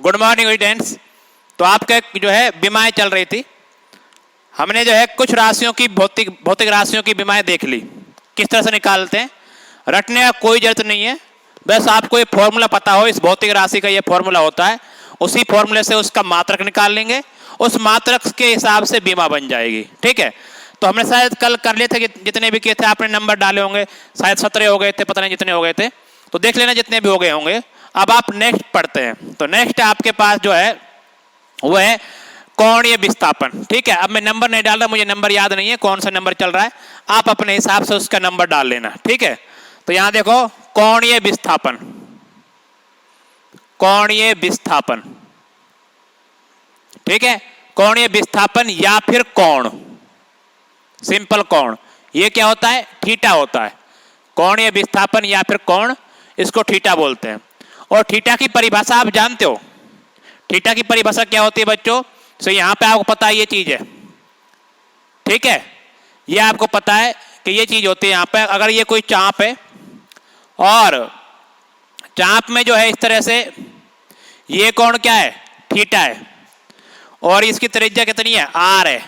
Good morning students. तो आपके जो है बीमाएं चल रही थी। हमने जो है कुछ राशियों की भौतिक राशियों की बीमाएं देख ली, किस तरह से निकालते हैं। रटने का कोई जरूरत नहीं है, बस आपको ये फॉर्मूला पता हो, इस भौतिक राशि का ये फॉर्मूला होता है, उसी फॉर्मूले से उसका मात्रक निकाल लेंगे, उस मात्रक के हिसाब से बीमा बन जाएगी। ठीक है, तो हमने शायद कल कर लिए थे, जितने भी किए थे आपने नंबर डाले होंगे, शायद 17 हो गए थे, पता नहीं जितने हो गए थे, तो देख लेना जितने भी हो गए होंगे। अब आप नेक्स्ट पढ़ते हैं। तो नेक्स्ट आपके पास जो है वो है कोणीय विस्थापन। ठीक है, अब मैं नंबर नहीं डाल रहा, मुझे नंबर याद नहीं है कौन सा नंबर चल रहा है, आप अपने हिसाब से उसका नंबर डाल लेना। ठीक है, तो यहां देखो कोणीय विस्थापन, कोणीय विस्थापन। ठीक है, कोणीय विस्थापन या फिर कोण, सिंपल कोण, ये क्या होता है, थीटा होता है। कोणीय विस्थापन या फिर कोण, इसको थीटा बोलते हैं। और थीटा की परिभाषा आप जानते हो, थीटा की परिभाषा क्या होती है बच्चों? तो यहां पे आपको पता है ये चीज है। ठीक है, ये आपको पता है कि ये चीज होती है यहां पे। अगर ये कोई चाप है और चाप में जो है इस तरह से ये कोण क्या है, थीटा है, और इसकी त्रिज्या कितनी है, आर है,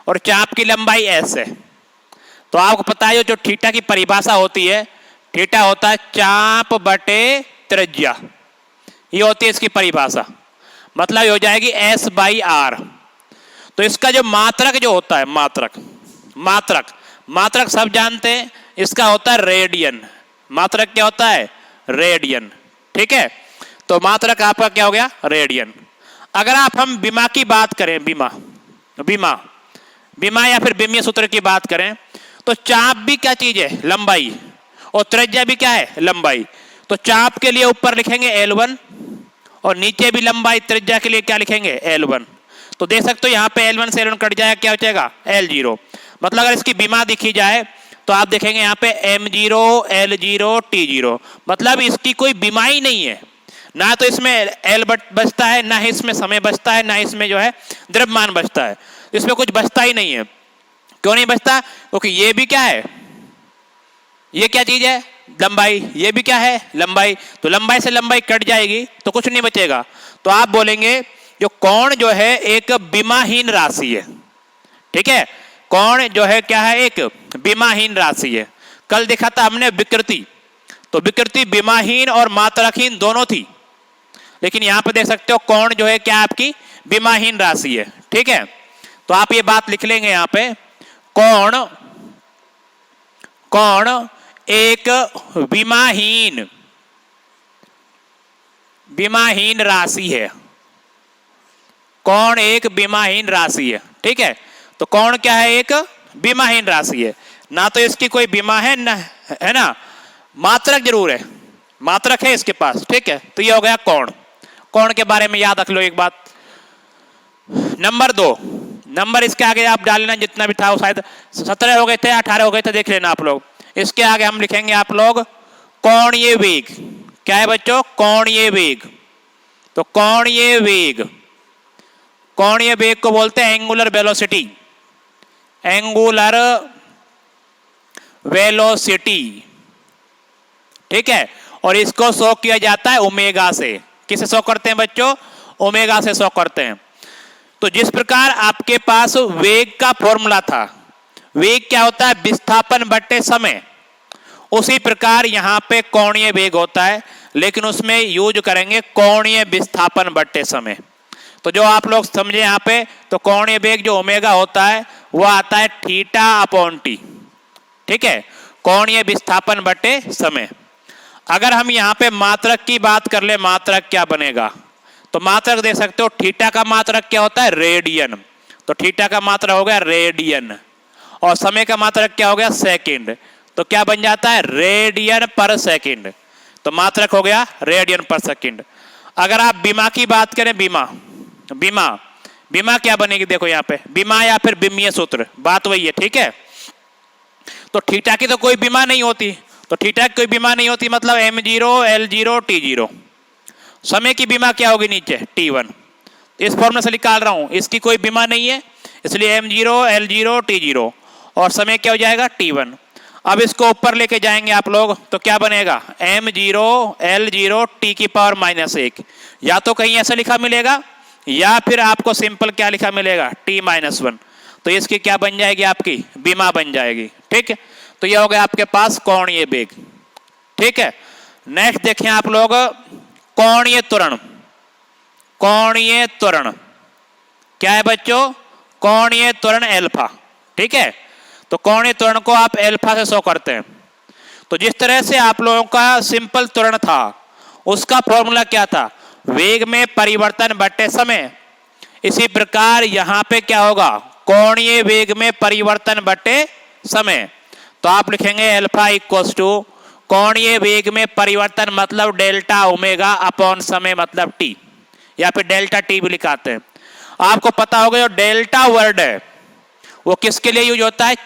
और चाप की लंबाई एस है, तो आपको पता है जो थीटा की परिभाषा होती है, थीटा होता है चाप बटे त्रिज्या, ये होती है इसकी परिभाषा। मतलब ये हो जाएगी एस बाई आर। तो इसका जो मात्रक जो होता है, मात्रक मात्रक मात्रक सब जानते हैं, इसका होता है रेडियन। मात्रक क्या होता है, रेडियन। ठीक है, तो मात्रक आपका क्या हो गया, रेडियन। अगर आप हम बीमा की बात करें, बीमा या फिर बीमीय सूत्र की बात करें, तो चाप भी क्या चीज है, लंबाई, और त्रिज्या भी क्या है, लंबाई। तो चाप के लिए ऊपर लिखेंगे L1 और नीचे भी लंबाई त्रिज्या के लिए क्या लिखेंगे, L1। तो देख सकते हो यहाँ पे L1 से L1 कट जाएगा, क्या हो जाएगा, L0। मतलब अगर इसकी बीमा दिखी जाए तो आप देखेंगे यहाँ पे M0 L0 T0, मतलब इसकी कोई बीमा ही नहीं है। ना तो इसमें L बचता है, ना ही इसमें समय बचता है, ना इसमें जो है द्रव्यमान बचता है, इसमें कुछ बचता ही नहीं है। क्यों नहीं बचता? क्योंकि ये भी क्या है, ये क्या चीज है, लंबाई, ये भी क्या है, लंबाई। तो लंबाई से लंबाई कट जाएगी तो कुछ नहीं बचेगा। तो आप बोलेंगे जो कोण जो है एक बीमाहीन राशि है। ठीक है, कोण जो है क्या है, एक बीमाहीन राशि है। कल देखा था हमने विकृति, तो विकृति बीमाहीन और मात्रकहीन दोनों थी, लेकिन यहां पर देख सकते हो कोण जो है क्या आपकी बीमाहीन राशि है। ठीक है, तो आप ये बात लिख लेंगे यहां पे, कोण एक बीमाहीन राशि है। कोण एक बीमाहीन राशि है। ठीक है, तो कोण क्या है, एक बीमाहीन राशि है, ना तो इसकी कोई बीमा है ना, है ना, मात्रक जरूर है, मात्रक है इसके पास। ठीक है, तो ये हो गया कोण। कोण के बारे में याद रख लो एक बात। नंबर 2, नंबर इसके आगे आप डालना जितना भी था, शायद 17 हो गए थे, 18 हो गए थे, देख लेना आप लोग। इसके आगे हम लिखेंगे आप लोग कोणीय वेग। क्या है बच्चों, कोणीय वेग। तो कोणीय वेग, कोणीय वेग को बोलते हैं एंगुलर वेलोसिटी, एंगुलर वेलोसिटी। ठीक है, और इसको शो किया जाता है ओमेगा से। किसे शो करते हैं बच्चों, ओमेगा से शो करते हैं। तो जिस प्रकार आपके पास वेग का फॉर्मूला था, वेग क्या होता है, विस्थापन बटे समय, उसी प्रकार यहां पे कोणीय वेग होता है, लेकिन उसमें यूज करेंगे कोणीय विस्थापन बटे समय। तो जो आप लोग समझे यहां पे, तो कोणीय वेग जो ओमेगा होता है वो आता है थीटा अपॉन टी। ठीक है, कोणीय विस्थापन बटे समय। अगर हम यहां पे मात्रक की बात कर ले, मात्रक क्या बनेगा, तो मात्रक देख सकते हो, थीटा का मात्रक क्या होता है, रेडियन। तो थीटा का मात्रक हो गया रेडियन, और समय का मात्रक क्या हो गया, सेकंड। तो क्या बन जाता है, रेडियन पर सेकंड। तो मात्रक हो गया रेडियन पर सेकंड। अगर आप बीमा की बात करें, बीमा क्या बनेगी, देखो यहाँ पे बीमा या फिर बीमीय सूत्र, बात वही है। ठीक है, तो थीटा की तो कोई बीमा नहीं होती, तो थीटा की कोई बीमा नहीं होती, मतलब M0 L0 T0। समय की बीमा क्या होगी, नीचे T1। इस फॉर्मूला से निकाल रहा हूं, इसकी कोई बीमा नहीं है, इसलिए M0 L0 T0, और समय क्या हो जाएगा, T1। अब इसको ऊपर लेके जाएंगे आप लोग तो क्या बनेगा, m0 L0 t की पावर -1। या तो कहीं ऐसा लिखा मिलेगा या फिर आपको सिंपल क्या लिखा मिलेगा, t-1। तो इसकी क्या बन जाएगी, आपकी बीमा बन जाएगी। ठीक है, तो ये हो गया आपके पास कोणीय वेग। ठीक है, नेक्स्ट देखें आप लोग कोणीय त्वरण। कोणीय त्वरण क्या है बच्चों, कोणीय त्वरण एल्फा। ठीक है, तो कोणीय त्वरण को आप एल्फा से शो करते हैं। तो जिस तरह से आप लोगों का सिंपल त्वरण था उसका फॉर्मूला क्या था, वेग में परिवर्तन बटे समय। इसी प्रकार यहां पे क्या होगा, कोणीय वेग में परिवर्तन बटे समय। तो आप लिखेंगे एल्फा इक्वल्स टू कोणीय वेग में परिवर्तन मतलब डेल्टा ओमेगा अपॉन समय मतलब टी, या फिर डेल्टा टी भी लिखाते हैं। आपको पता होगा जो डेल्टा वर्ड है वो किसके लिए यूज होता है,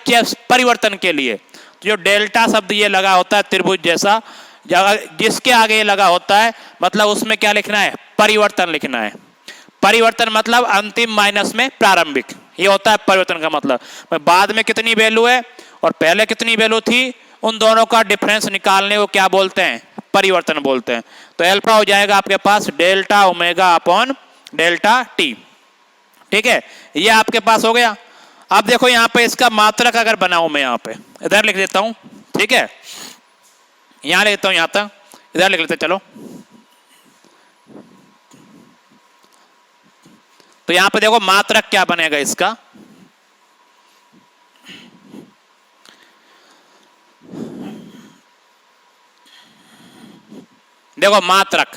परिवर्तन के लिए। तो जो डेल्टा शब्द ये लगा होता है त्रिभुज जैसा, जिसके आगे ये लगा होता है मतलब उसमें क्या लिखना है, परिवर्तन लिखना है। परिवर्तन मतलब अंतिम माइनस में प्रारंभिक, ये होता है परिवर्तन का मतलब। बाद में कितनी वैल्यू है और पहले कितनी वैल्यू थी, उन दोनों का डिफरेंस निकालने को क्या बोलते हैं, परिवर्तन बोलते हैं। तो एल्फा हो जाएगा आपके पास delta omega upon delta t. ठीक है, ये आपके पास हो गया। अब देखो यहां पे इसका मात्रक अगर बनाऊं मैं, यहां पे इधर लिख देता हूं। ठीक है, यहां लिख देता हूं, यहां तक इधर लिख लेते चलो। तो यहां पे देखो मात्रक क्या बनेगा इसका, देखो मात्रक,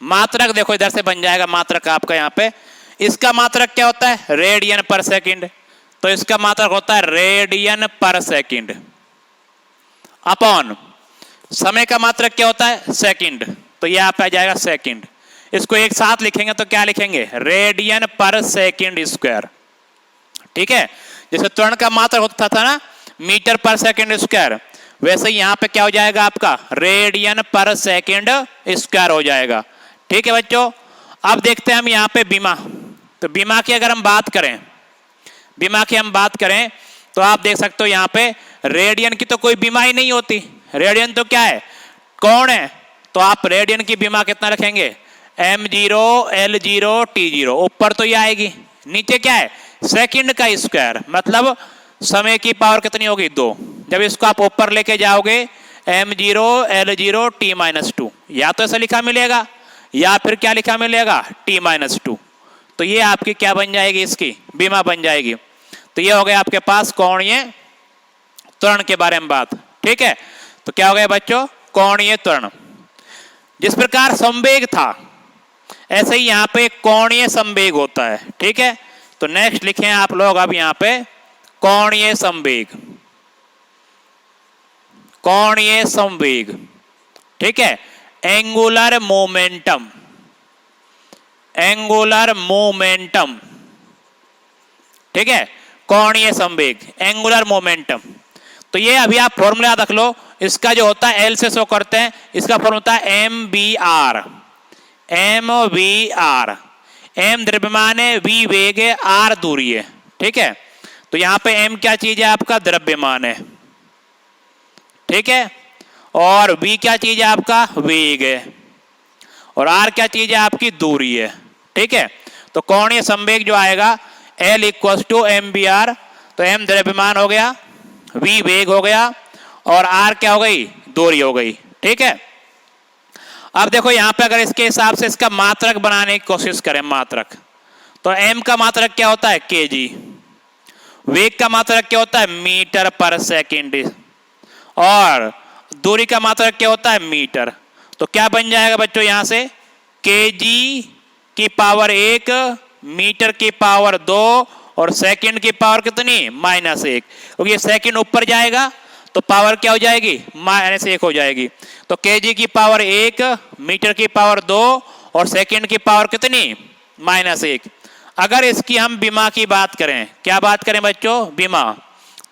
मात्रक देखो इधर से बन जाएगा मात्रक आपका। यहां पे इसका मात्रक क्या होता है, रेडियन पर सेकंड। तो इसका मात्रक होता है रेडियन पर सेकंड अपॉन समय का मात्रक क्या होता है, सेकंड। तो ये आप आ जाएगा सेकंड। इसको एक साथ लिखेंगे तो क्या लिखेंगे, रेडियन पर सेकंड स्क्वायर। ठीक है, जैसे त्वरण का मात्रक होता था ना मीटर पर सेकंड स्क्वायर, वैसे यहां पे क्या हो जाएगा आपका रेडियन पर सेकंड स्क्वायर हो जाएगा। ठीक है बच्चों, अब देखते हैं हम यहाँ पे बीमा। तो बीमा की अगर हम बात करें, बीमा की हम बात करें तो आप देख सकते हो यहाँ पे रेडियन की तो कोई बीमा ही नहीं होती। रेडियन तो क्या है, कौन है। तो आप रेडियन की बीमा कितना रखेंगे, m0 L0 T0। ऊपर तो ये आएगी, नीचे क्या है सेकंड का स्क्वायर, मतलब समय की पावर कितनी होगी 2। जब इसको आप ऊपर लेके जाओगे m0 L0 T-2, या तो ऐसा लिखा मिलेगा या फिर क्या लिखा मिलेगा T-2। तो ये आपकी क्या बन जाएगी, इसकी बीमा बन जाएगी। तो ये हो गया आपके पास कोणीय त्वरण के बारे में बात। ठीक है, तो क्या हो गया बच्चों, कोणीय त्वरण। जिस प्रकार संवेग था ऐसे ही यहां पे कोणीय संवेग होता है। ठीक है, तो नेक्स्ट लिखें आप लोग अब यहां पे कोणीय संवेग, कोणीय संवेग। ठीक है, एंगुलर मोमेंटम, एंगुलर मोमेंटम। ठीक है, कोणीय संवेग एंगुलर मोमेंटम। तो ये अभी आप फॉर्मूला याद रख लो, इसका जो होता है एल से शो करते हैं, इसका फॉर्मूला होता है M B R. M V R, M द्रव्यमान है, वी वेग है, आर दूरी है। ठीक है, तो यहां पे एम क्या चीज है, आपका द्रव्यमान है। ठीक है, और वी क्या चीज है, आपका वेग है, और आर क्या चीज है, आपकी दूरी है। ठीक है, तो कोणीय संवेग जो आएगा L equal to M B R. तो एम द्रव्यमान हो गया, वी वेग हो गया, और आर क्या हो गई, दूरी हो गई। ठीक है, अब देखो यहां पे अगर इसके हिसाब से इसका मात्रक बनाने की कोशिश करें, मात्रक, तो एम का मात्रक क्या होता है केजी, वेग का मात्रक क्या होता है मीटर पर सेकेंड, और दूरी का मात्रक क्या होता है मीटर। तो क्या बन जाएगा बच्चों यहां से, केजी की पावर 1, मीटर की पावर 2, और सेकंड की पावर कितनी -1, क्योंकि ये सेकंड ऊपर जाएगा तो पावर क्या हो जाएगी -1 हो जाएगी। तो केजी की पावर 1, मीटर की पावर 2, और सेकंड की पावर कितनी -1। अगर इसकी हम बीमा की बात करें, क्या बात करें बच्चों, बीमा,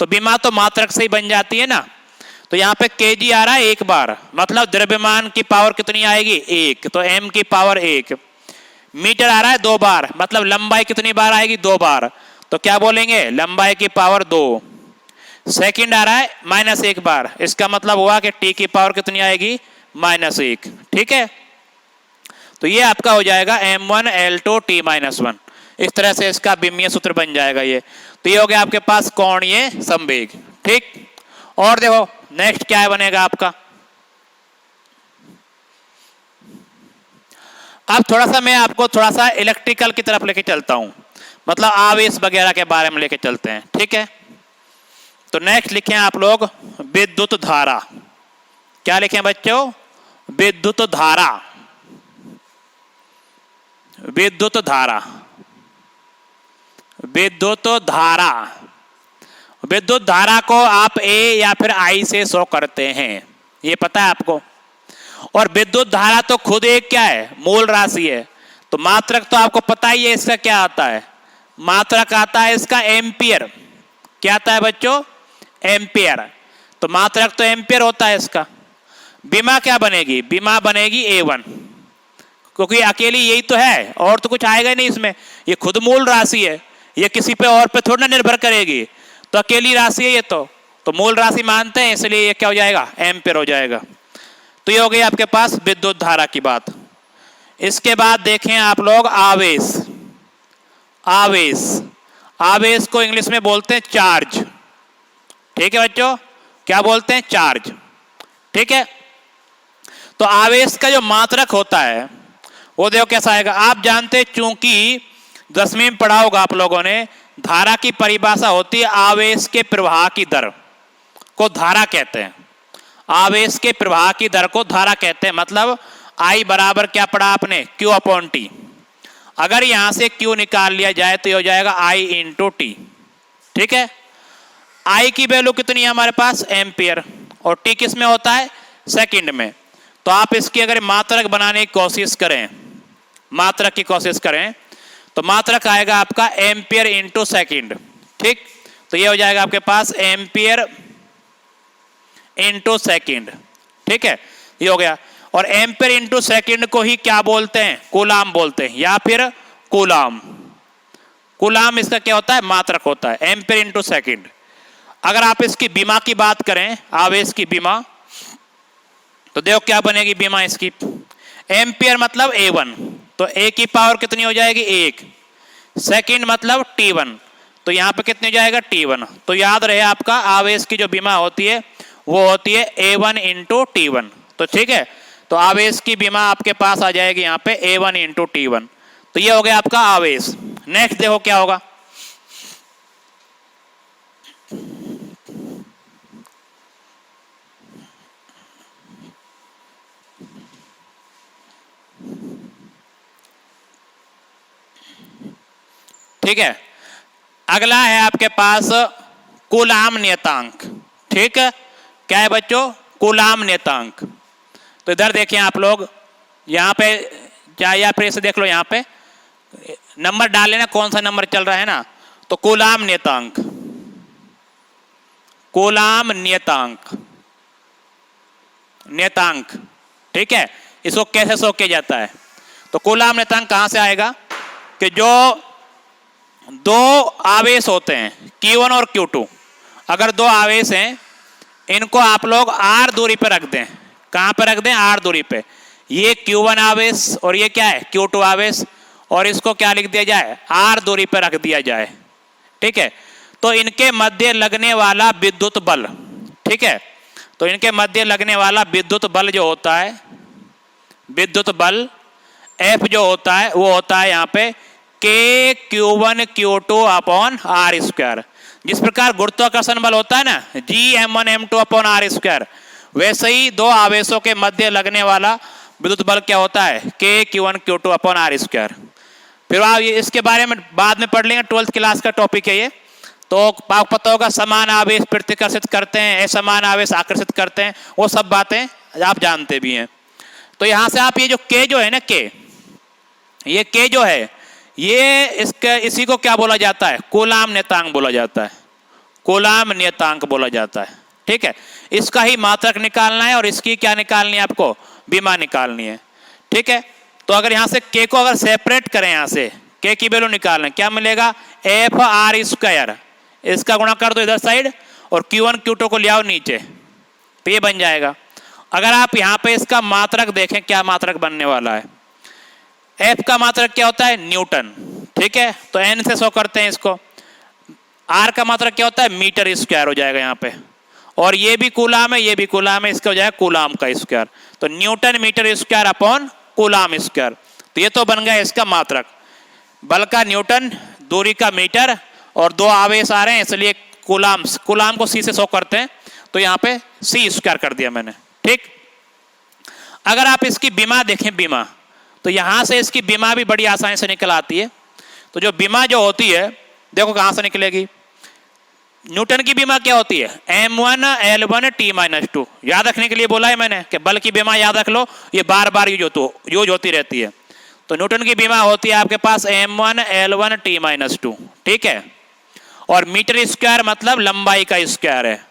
तो बीमा तो मात्रक से ही बन जाती है ना। तो यहाँ पे केजी आ रहा है 1 बार, मतलब द्रव्यमान की पावर कितनी आएगी 1, तो एम की पावर 1। मीटर आ रहा है 2 बार, मतलब लंबाई कितनी बार आएगी 2 बार, तो क्या बोलेंगे लंबाई की पावर 2। सेकंड आ रहा है -1 बार, इसका मतलब हुआ कि t की पावर कितनी आएगी, -1। ठीक है, तो ये आपका हो जाएगा m1L2 t-1। इस तरह से इसका बिम्मीय सूत्र बन जाएगा ये। तो ये हो गया आपके पास कोणीय संवेग। ठीक, और देखो नेक्स्ट क्या बनेगा आपका। अब थोड़ा सा मैं आपको थोड़ा सा इलेक्ट्रिकल की तरफ लेके चलता हूं, मतलब आवेश वगैरह के बारे में लेके चलते हैं। ठीक है, तो नेक्स्ट लिखें आप लोग विद्युत धारा। क्या लिखें बच्चों, विद्युत धारा। विद्युत धारा, विद्युत धारा। विद्युत धारा को आप A या फिर I से शो करते हैं, ये पता है आपको। और विद्युत धारा तो खुद एक क्या है, मूल राशि है। तो मात्रक तो आपको पता ही है इसका क्या आता है, मात्रक आता है इसका एम्पियर। क्या आता है बच्चों, एम्पियर। तो मात्रक तो एम्पियर होता है इसका। विमा क्या बनेगी, विमा बनेगी A1, क्योंकि अकेली यही तो है, और तो कुछ आएगा नहीं इसमें। ये खुद मूल राशि है, ये किसी पे और पे थोड़ा ना निर्भर करेगी, तो अकेली राशि है ये तो मूल राशि मानते हैं, इसलिए ये क्या हो जाएगा, एम्पियर हो जाएगा। तो ये हो गई आपके पास विद्युत धारा की बात। इसके बाद देखें आप लोग आवेश। आवेश, आवेश को इंग्लिश में बोलते हैं चार्ज। ठीक है बच्चों, क्या बोलते हैं, चार्ज। ठीक है, तो आवेश का जो मात्रक होता है वो देखो कैसा आएगा। आप जानते हैं, चूंकि 10वीं में पढ़ा होगा आप लोगों ने, धारा की परिभाषा होती है आवेश के प्रवाह की दर को धारा कहते हैं। आवेश के प्रवाह की दर को धारा कहते हैं। मतलब I बराबर क्या पढ़ा आपने, Q/T। अगर यहां से Q निकाल लिया जाए तो ये हो जाएगा I × T। ठीक है, I की वैल्यू कितनी है हमारे पास, एम्पियर, और T किस में होता है, सेकंड में। तो आप इसकी अगर मात्रक बनाने की कोशिश करें, मात्रक की कोशिश करें, तो मात्रक आएगा आपका एम्पियर × सेकंड। ठीक, तो ये हो जाएगा आपके पास एम्पियर × सेकंड। ठीक है, ये हो गया। और एम्पियर × सेकंड को ही क्या बोलते हैं, कूलाम बोलते हैं, या फिर कूलाम। कूलाम इसका क्या होता है, मात्रक होता है, एम्पियर × सेकंड। अगर आप इसकी विमा की बात करें, आवेश की विमा, तो देखो क्या बनेगी विमा इसकी। एम्पियर मतलब A1, तो A की पावर कितनी हो जाएगी, 1। सेकंड मतलब T1, तो यहां पे कितनी हो जाएगा, T1। तो याद रहे आपका आवेश की जो विमा होती है वो होती है A1 × T1। तो ठीक है, तो आवेश की विमा आपके पास आ जाएगी यहाँ पे A1 × T1। तो ये हो गया आपका आवेश। नेक्स्ट देखो क्या होगा। ठीक है, अगला है आपके पास कूलाम नियतांक। ठीक है, क्या है बच्चों, कूलाम नियतांक। तो इधर देखें आप लोग, यहाँ पे या फिर इसे देख लो, यहाँ पे नंबर डाल लेना कौन सा नंबर चल रहा है ना। तो कूलाम नियतांक, कूलाम नियतांक, नियतांक। ठीक है, इसको कैसे शो किया जाता है। तो कूलाम नियतांक कहां से आएगा कि जो दो आवेश होते हैं Q1 और Q2, अगर दो आवेश हैं, इनको आप लोग R दूरी पर रख दें। कहां पर रख दें, R दूरी पे। ये Q1 आवेश और ये क्या है, Q2 आवेश, और इसको क्या लिख दिया जाए, R दूरी पर रख दिया जाए। ठीक है, तो इनके मध्य लगने वाला विद्युत बल, ठीक है, तो इनके मध्य लगने वाला विद्युत बल जो होता है, विद्युत बल F जो होता है वो होता है यहाँ पे KQ1 Q2/R²। जिस प्रकार गुरुत्वाकर्षण बल होता है ना, G_M1 M2/R², वैसे ही दो आवेशों के मध्य लगने वाला विद्युत बल क्या होता है, KQ1 Q2/R²। फिर आप इसके बारे में बाद में पढ़ लेंगे, 12th क्लास का टॉपिक है ये। तो आपको पता होगा समान आवेश प्रतिकर्षित करते हैं, असमान आवेश आकर्षित करते हैं, वो सब बातें आप जानते भी हैं। तो यहां से आप ये जो K जो है ना, ये K जो है, ये इसके इसी को क्या बोला जाता है, कूलाम नियतांक बोला जाता है, कूलाम नियतांक बोला जाता है। ठीक है, इसका ही मात्रक निकालना है और इसकी क्या निकालनी है आपको, विमा निकालनी है। ठीक है, तो अगर यहां से K को अगर सेपरेट करें, यहां से K की वैल्यू निकालना, क्या मिलेगा, FR², इसका गुणा कर दो इधर साइड, और Q1 Q2 को ले आओ नीचे, तो ये बन जाएगा। अगर आप यहाँ पे इसका मात्रक देखें, क्या मात्रक बनने वाला है, F का मात्रक क्या होता है, न्यूटन, ठीक है, तो N से शो करते हैं इसको। R का मात्रक क्या होता है, मीटर स्क्वायर हो जाएगा यहाँ पे, और ये भी कूलाम है, ये भी कूलाम है, इसका हो जाएगा कूलाम का स्क्वायर, तो newton metre square upon coulomb square. तो ये तो बन गया इसका मात्रक, बल का न्यूटन, दूरी का मीटर, और दो आवेश आ रहे हैं इसलिए कूलाम, कूलाम को C से शो करते हैं, तो यहाँ पे C स्क्वायर कर दिया मैंने, ठीक। अगर आप इसकी बीमा देखें, बीमा, तो यहां से इसकी बीमा भी बड़ी आसानी से निकल आती है। तो जो बीमा जो होती है, देखो कहां से निकलेगी, न्यूटन की बीमा क्या होती है, M1 L1 T-2। याद रखने के लिए बोला है मैंने कि बल की बीमा याद रख लो, ये बार बार यूज होती रहती है। तो न्यूटन की बीमा होती है आपके पास M1 L1 T-2, ठीक है, और मीटर स्क्वायर मतलब लंबाई का स्क्वायर है।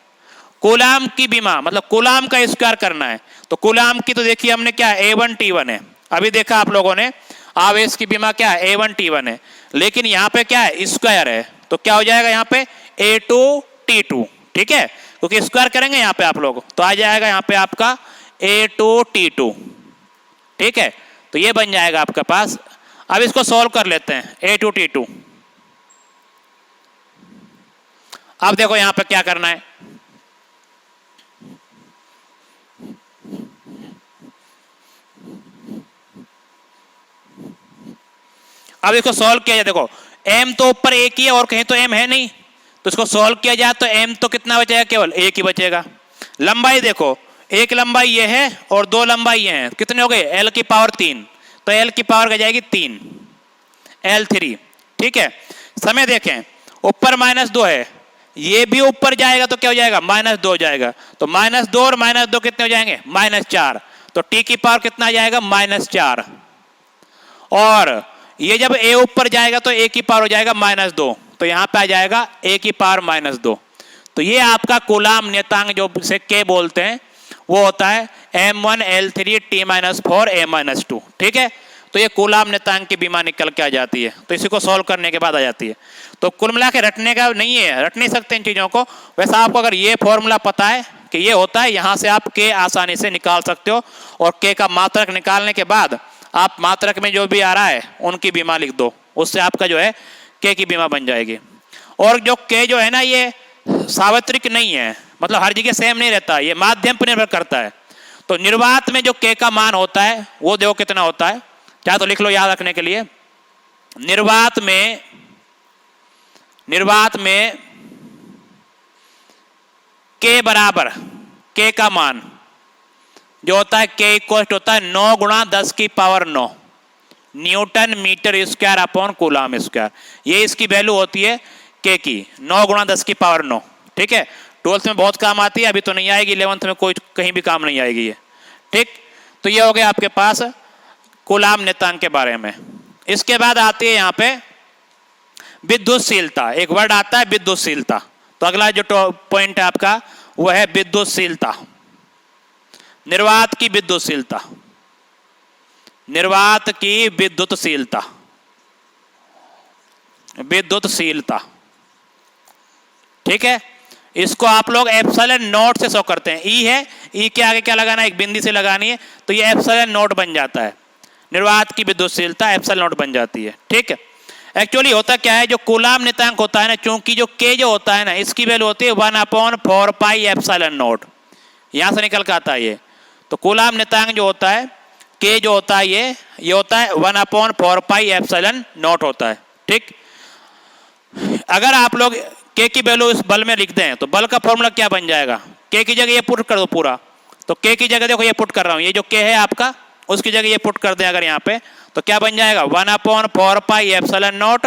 कूलाम की बीमा मतलब कूलाम का स्क्वायर करना है, तो कूलाम की तो देखिए हमने क्या A1 T1 है, अभी देखा आप लोगों ने, आवेश की बीमा क्या है, A1 T1 है, लेकिन यहाँ पे क्या है, स्क्वायर है, तो क्या हो जाएगा यहाँ पे A2 T2, ठीक है, क्योंकि स्क्वायर करेंगे यहाँ पे आप लोग, तो आ जाएगा यहाँ पे आपका A2 T2, ठीक है, तो ये बन जाएगा आपके पास। अब इसको सॉल्व कर लेते हैं, A2 T2। अब देखो यहाँ पे क्या करना है, अब इसको सॉल्व किया जाए, देखो m तो ऊपर एक ही है और कहीं तो m है नहीं, तो इसको सॉल्व किया जाए तो m तो कितना बचेगा, केवल एक ही बचेगा। लंबाई देखो, एक लंबाई ये है और दो लंबाई ये है, कितने हो गए, l की पावर 3, तो l की पावर क्या जाएगी 3, L3, ठीक है। समय देखें, ऊपर -2 है, ये भी ऊपर जाएगा तो क्या हो जाएगा, -2 हो जाएगा, तो -2 और -2 कितने हो जाएंगे, -4, तो t की पावर कितना आ जाएगा, -4, और ये जब a ऊपर जाएगा तो a की पावर हो जाएगा -2, तो यहां पे आ जाएगा a की पावर -2। तो ये आपका कूलाम नियतांक जो से k बोलते हैं वो होता है M1 L3 T-4 A-2, ठीक है। तो ये कूलाम नियतांक की बीमा निकल के आ जाती है, तो इसी को सॉल्व करने के बाद आ जाती है। तो कुल मिला के रटने का नहीं है, रट नहीं सकते इन चीजों को। वैसे आपको अगर ये फॉर्मूला पता है कि ये होता है, यहां से आप k आसानी से निकाल सकते हो, और k का मात्रक निकालने के बाद आप मात्रक में जो भी आ रहा है उनकी बीमा लिख दो, उससे आपका जो है k की बीमा बन जाएगी। और जो k जो है ना, ये सार्वत्रिक नहीं है, मतलब हर जगह सेम नहीं रहता, ये माध्यम पर निर्भर करता है। तो निर्वात में जो k का मान होता है वो देखो कितना होता है, चाहे तो लिख लो याद रखने के लिए। निर्वात में k बराबर, k का मान जो होता है k इक्वल होता है 9 गुणा 10 की power 9 newton metre square upon coulomb square. ये इसकी वैल्यू होती है k की, 9 गुणा 10 की पावर 9, ठीक है। 12th में बहुत काम आती है, अभी तो नहीं आएगी, 11th में कोई कहीं भी काम नहीं आएगी ये, ठीक। तो ये हो गया आपके पास कूलाम नियतांक के बारे में। इसके बाद आती है यहाँ पे विद्युतशीलता, एक वर्ड आता है विद्युतशीलता। तो अगला जो पॉइंट है आपका वो है विद्युतशीलता, निर्वात की विद्युतशीलता, निर्वात की विद्युतशीलता, विद्युतशीलता, ठीक है। इसको आप लोग एप्सिलॉन नॉट से शो करते हैं, ई है, ई के आगे क्या लगाना है, एक बिंदी से लगानी है, तो ये एप्सिलॉन नॉट बन जाता है, निर्वात की विद्युतशीलता एप्सिलॉन नॉट बन जाती है, ठीक है। एक्चुअली होता क्या है, जो कूलाम नियतांक होता है ना, चूंकि जो k जो होता है ना, इसकी वैल्यू होती है 1/4 पाई एप्सिलॉन नॉट, यहां से निकल के आता है ये। तो कूलाम नियतांक जो होता है k जो होता है ये होता है 1/4 पाई एप्सिलॉन नॉट होता है, ठीक। अगर आप लोग k की वैल्यू इस बल में लिख दें तो बल का फॉर्मूला क्या बन जाएगा, k की जगह ये पुट कर दो पूरा, तो k की जगह देखो ये पुट कर रहा हूं, ये जो k है आपका उसकी जगह ये पुट कर दें अगर यहाँ पे, तो क्या बन जाएगा 1/4 pi epsilon not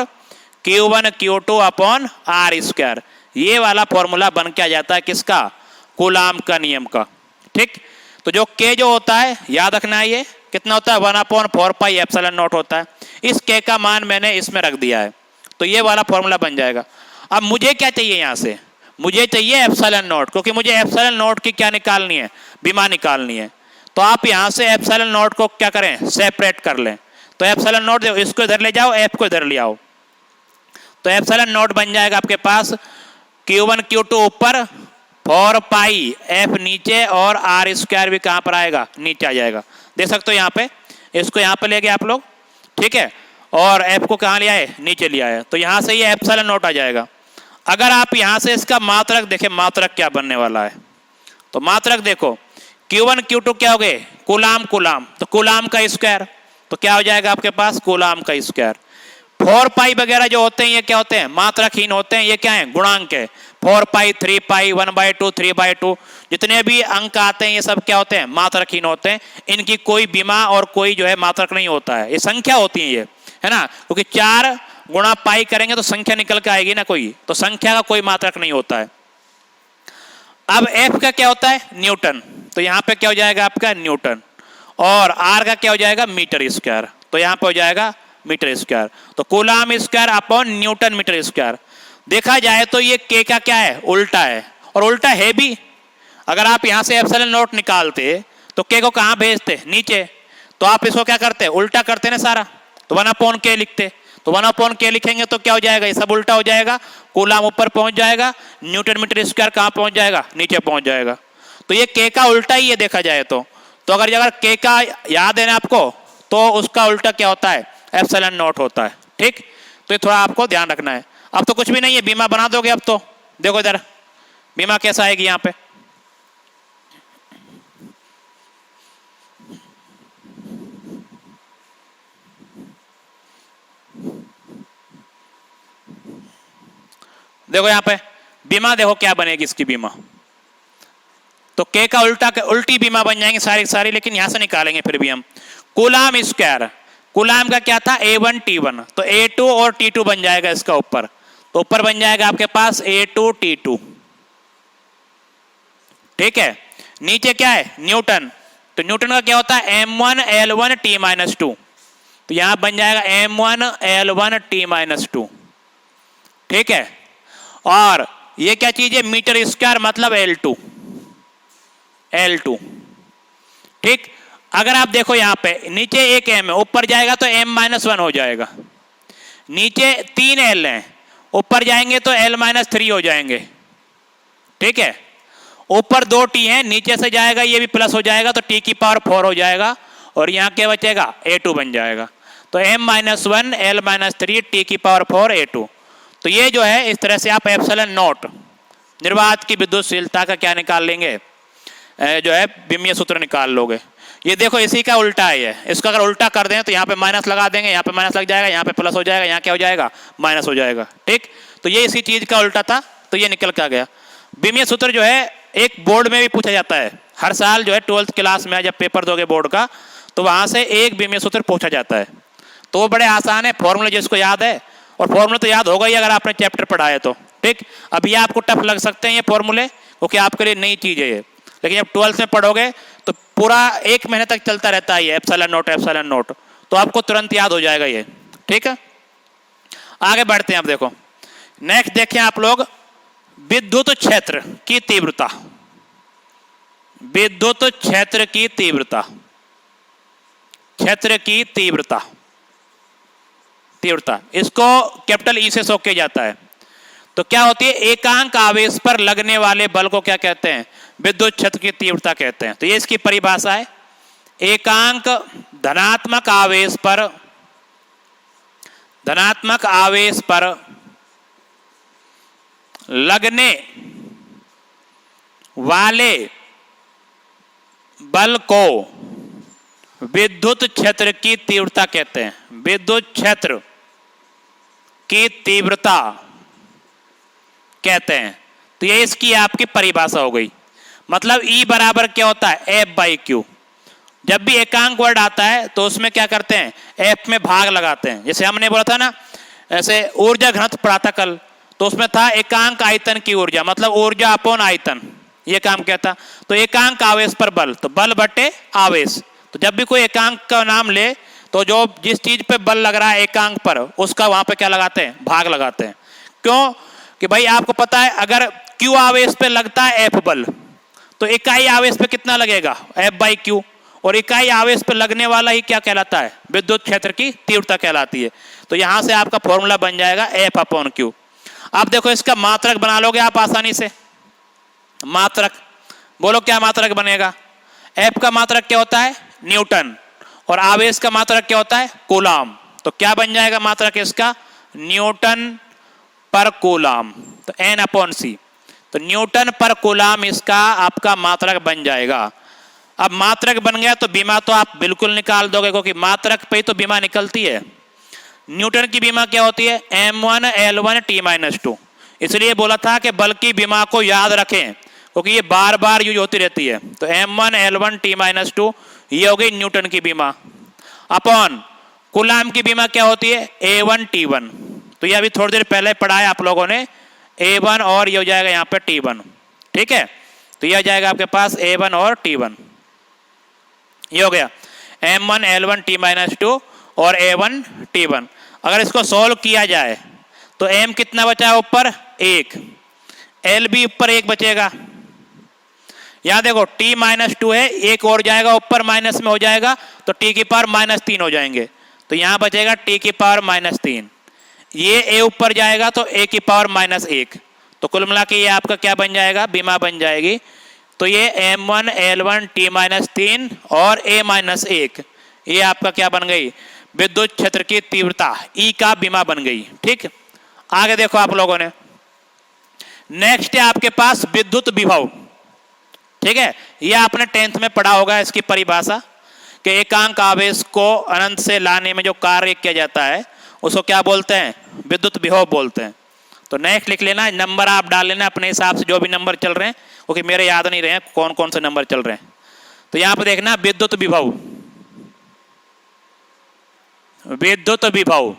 Q1 Q2 upon R square. ये वाला फॉर्मूला बन के आ जाता है किसका, कूलाम का नियम का, ठीक। तो जो k जो होता है याद रखना है, ये कितना होता है 1/4 पाई एप्सिलॉन नॉट होता है। इस k का मान मैंने इसमें रख दिया है, तो ये वाला फॉर्मूला बन जाएगा। अब मुझे क्या चाहिए यहाँ से, मुझे चाहिए एप्सिलॉन नॉट, क्योंकि मुझे एप्सिलॉन नॉट की क्या निकालनी है, बीमा निकालनी है। तो आप यहाँ से एप्सिलॉन नॉट को क्या करें, सेपरेट कर लें। तो एप्सिलॉन नॉट इसको इधर ले जाओ, एफ को इधर ले आओ, तो एप्सिलॉन नॉट बन जाएगा आपके पास Q1 Q2 ऊपर 4 पाई एफ नीचे और आर स्क्वायर भी कहां पर आएगा, नीचे आ जाएगा। देख सकते हो यहाँ पे, इसको यहाँ पे ले गए आप लोग, ठीक है, और एफ को कहां लिया है, नीचे लिया है, तो यहां से ये एप्सिलॉन नॉट आ जाएगा। अगर आप यहां से इसका मात्रक देखें, मात्रक क्या बनने वाला है, तो मात्रक देखो Q1 Q2 क्या हो गए, कूलाम कूलाम, तो कूलाम का स्क्वायर, तो क्या हो जाएगा आपके पास, कूलाम का स्क्वायर। 4 पाई वगैरह जो होते हैं ये क्या होते हैं, मात्रकहीन होते हैं, ये क्या है, गुणांक है। 4 पाई 3 पाई 1/2 3/2 जितने भी अंक आते हैं ये सब क्या होते हैं, मात्रकहीन होते हैं। इनकी कोई बीमा और कोई जो है मात्रक नहीं होता है, ये संख्या होती है ये, है ना, क्योंकि 4 गुणा पाई करेंगे तो संख्या निकल के आएगी ना कोई, तो संख्या का कोई मात्रक नहीं होता है। अब एफ का क्या होता है, न्यूटन, तो यहां पे क्या हो जाएगा आपका न्यूटन, और आर का क्या हो जाएगा, मीटर स्क्वायर, तो यहां पे हो जाएगा मीटर स्क्वायर, तो coulomb square upon newton metre square. देखा जाए तो ये के का क्या है, उल्टा है, और उल्टा है भी। अगर आप यहां से एप्सिलॉन नॉट निकालते तो के को कहां भेजते, नीचे, तो आप इसको क्या करते, उल्टा करते ना सारा, तो 1/k लिखते, तो 1/k लिखेंगे तो क्या हो जाएगा, ये सब उल्टा हो जाएगा, कूलाम ऊपर पहुंच जाएगा, न्यूटन मीटर स्क्वायर कहां पहुंच जाएगा, नीचे पहुंच जाएगा। तो ये के का उल्टा ही है देखा जाए तो अगर के का याद है ना आपको, तो उसका उल्टा क्या होता है, एप्सिलॉन नॉट होता है, ठीक। तो ये थोड़ा आपको ध्यान रखना है। अब तो कुछ भी नहीं है, बीमा बना दोगे अब तो, देखो इधर बीमा कैसा आएगी यहां पे, देखो यहां पे बीमा, देखो क्या बनेगी इसकी बीमा, तो के का उल्टी बीमा बन जाएंगे सारी सारी, लेकिन यहां से निकालेंगे फिर भी हम। कूलाम स्क्वायर, कूलाम का क्या था, A1 T1, तो A2 और T2 बन जाएगा इसका ऊपर, तो ऊपर बन जाएगा आपके पास A2 T2, ठीक है। नीचे क्या है, न्यूटन, तो न्यूटन का क्या होता है, M1 L1 T-2, तो यहां बन जाएगा M1 L1 T-2, ठीक है। और ये क्या चीज है, मीटर स्क्वायर मतलब L2, ठीक। अगर आप देखो यहां पे नीचे एक M है, ऊपर जाएगा तो M-1 हो जाएगा, नीचे 3 L हैं, ऊपर जाएंगे तो L-3 हो जाएंगे, ठीक है। ऊपर 2 T हैं, नीचे से जाएगा ये भी प्लस हो जाएगा, तो T की पावर 4 हो जाएगा, और यहां क्या बचेगा, A2 बन जाएगा, तो M-1 L-3 T की पावर 4 A2। तो ये जो है इस तरह से आप एप्सिलॉन नॉट निर्वात की विद्युतशीलता का क्या निकाल लेंगे, जो है विमीय सूत्र निकाल लोगे। ये देखो इसी का उल्टा है ये, इसको अगर उल्टा कर दें तो यहाँ पे माइनस लगा देंगे, यहाँ पे माइनस लग जाएगा, यहाँ पे प्लस हो जाएगा, यहाँ क्या हो जाएगा, माइनस हो जाएगा, ठीक। तो ये इसी चीज का उल्टा था, तो ये निकल के आ गया। विमीय सूत्र जो है एक बोर्ड में भी पूछा जाता है, हर साल जो है 12th क्लास में जब पेपर दोगे बोर्ड का, तो वहां से एक विमीय सूत्र पूछा जाता है, तो वो बड़े आसान है, फॉर्मूले जिसको याद है, और फॉर्मूला तो याद होगा ही अगर आपने चैप्टर पढ़ा है तो, ठीक। अब ये आपको टफ लग सकते हैं ये फॉर्मूले, क्योंकि आपके लिए नई चीज है ये, लेकिन जब 12th में पढ़ोगे तो पूरा 1 महीने तक चलता रहता है ये एप्सिलॉन नॉट, तो आपको तुरंत याद हो जाएगा ये, ठीक है। आगे बढ़ते हैं, आप देखो नेक्स्ट देखें आप लोग, विद्युत क्षेत्र की तीव्रता, विद्युत क्षेत्र की तीव्रता, क्षेत्र की तीव्रता, इसको कैपिटल ई से शो किया जाता है। तो क्या होती है, एकांक आवेश पर लगने वाले बल को क्या कहते हैं, विद्युत क्षेत्र की तीव्रता कहते हैं। तो ये इसकी परिभाषा है, एकांक धनात्मक आवेश पर लगने वाले बल को विद्युत क्षेत्र की तीव्रता कहते हैं, विद्युत क्षेत्र की तीव्रता कहते हैं। तो ये इसकी आपकी परिभाषा हो गई। मतलब E बराबर क्या होता है, F/Q। जब भी एकांक वर्ड आता है तो उसमें क्या करते हैं, F में भाग लगाते हैं। जैसे हमने बोला था ना, ऐसे ऊर्जा घनत्व पढ़ा था कल, तो उसमें था एकांक आयतन की ऊर्जा, मतलब ऊर्जा अपॉन आयतन, ये काम कहता। तो एकांक आवेश पर बल, तो बल बटे आवेश। तो जब भी कोई एकांक का नाम ले तो जो जिस चीज पे बल लग रहा है एकांक पर, उसका वहां पे क्या लगाते हैं, भाग लगाते हैं। क्यों कि भाई आपको पता है अगर Q आवेश पे लगता है F बल, तो इकाई आवेश पे कितना लगेगा, F/Q, और इकाई आवेश पे लगने वाला ही क्या कहलाता है, विद्युत क्षेत्र की तीव्रता कहलाती है। तो यहां से आपका फॉर्मूला बन जाएगा F/Q। अब देखो इसका मात्रक बना लोगे आप आसानी से, मात्रक। बोलो क्या मात्रक बनेगा? एफ का मात्रक क्या होता है? न्यूटन। और आवेश का मात्रक क्या होता है? कूलाम। तो क्या बन जाएगा मात्रक इसका? न्यूटन पर कूलाम। तो एन अपॉन सी। तो न्यूटन पर कूलाम इसका आपका मात्रक बन जाएगा। अब मात्रक बन गया तो बीमा तो आप बिल्कुल निकाल दोगे, क्योंकि मात्रक पे ही तो बीमा निकलती है। न्यूटन की बीमा क्या होती है? M1 L1 T-2। इसलिए बोला था कि बल की बीमा को याद रखें, क्योंकि ये बार बार यूज होती रहती है। तो M1 L1 T-2 ये हो गई न्यूटन की बीमा। अपॉन कूलाम की बीमा क्या होती है? A1 T1। तो ये अभी थोड़ी देर पहले पढ़ा है आप लोगों ने, A1 और ये हो जाएगा यहाँ पे T1। ठीक है, तो ये हो जाएगा आपके पास A1 और T1। ये हो गया M1 L1 T-2 और A1 T1। अगर इसको सॉल्व किया जाए तो M कितना बचा है ऊपर? 1। L भी ऊपर 1 बचेगा। यहां देखो T-2 है, 1 और जाएगा ऊपर, माइनस में हो जाएगा तो T की पावर -3 हो जाएंगे। तो यहां बचेगा T की पावर -3। ये A ऊपर जाएगा तो A की पावर -1। तो कुल मिला के ये आपका क्या बन जाएगा? बीमा बन जाएगी। तो ये M1 L1 T-3 और A-1 ये आपका क्या बन गई? विद्युत क्षेत्र की तीव्रता E का बीमा बन गई। ठीक, आगे देखो आप लोगों ने, नेक्स्ट है आपके पास विद्युत विभव। ठीक है, ये आपने 10th में पढ़ा होगा इसकी परिभाषा, कि एकांक आवेश को अनंत से लाने में जो कार्य किया जाता है उसको क्या बोलते हैं? विद्युत विभव बोलते हैं। तो नेक्स्ट लिख लेना, नंबर आप डाल लेना अपने हिसाब से जो भी नंबर चल रहे हैं, क्योंकि मेरे याद नहीं रहे कौन कौन से नंबर चल रहे हैं। तो यहां पर देखना विद्युत विभव, विद्युत विभव।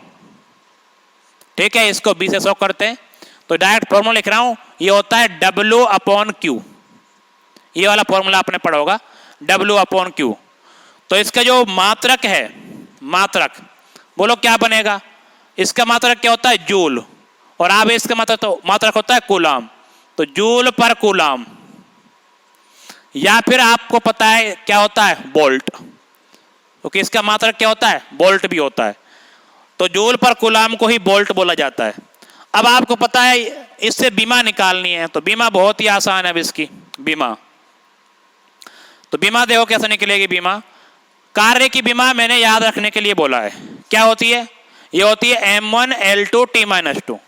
ठीक है, इसको बी से शो करते हैं। तो डायरेक्ट फॉर्मूला लिख रहा हूं, ये होता है W/Q। ये वाला फॉर्मूला आपने पढ़ा होगा, W/Q। तो इसका जो मात्रक है, मात्रक बोलो क्या बनेगा? इसका मात्रक क्या होता है? जूल। और आवेश का मात्रक होता है कूलाम। तो जूल पर कूलाम, या फिर आपको पता है क्या होता है? वोल्ट, क्योंकि इसका मात्रक क्या होता है? वोल्ट भी होता है। तो जूल पर कूलाम को ही वोल्ट बोला जाता है। अब आपको पता है इससे बीमा निकालनी है, तो बीमा बहुत ही आसान है। अब इसकी बीमा, तो बीमा देखो कैसे निकलेगी बीमा। कार्य की बीमा मैंने याद रखने के लिए बोला है, क्या होती है? ये होती है M1 L2 T-2।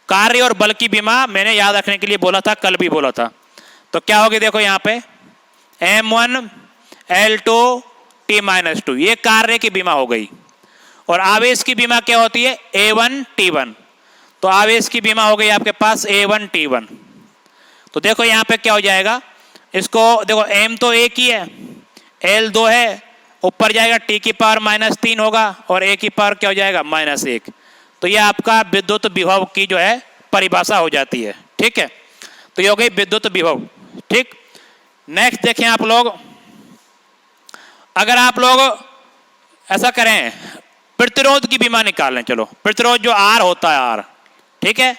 कार्य और बल की बीमा मैंने याद रखने के लिए बोला था, कल भी बोला था। तो क्या होगी देखो यहाँ पे, M1 L2 T-2 ये कार्य की बीमा हो गई। और आवेश की बीमा क्या होती है? A1 T1। तो आवेश की बीमा हो गई आपके पास A1 T1। तो देखो यहाँ पे क्या हो जाएगा, इसको देखो M तो एक ही है, L 2 है, ऊपर जाएगा T की पावर -3 होगा और A की पावर क्या हो जाएगा? -1। तो ये आपका विद्युत विभव की जो है परिभाषा हो जाती है। ठीक है, तो ये हो गई विद्युत विभव। ठीक, नेक्स्ट देखें आप लोग, अगर आप लोग ऐसा करें, प्रतिरोध की बीमा निकालें। चलो, प्रतिरोध जो R होता है, R, ठीक है,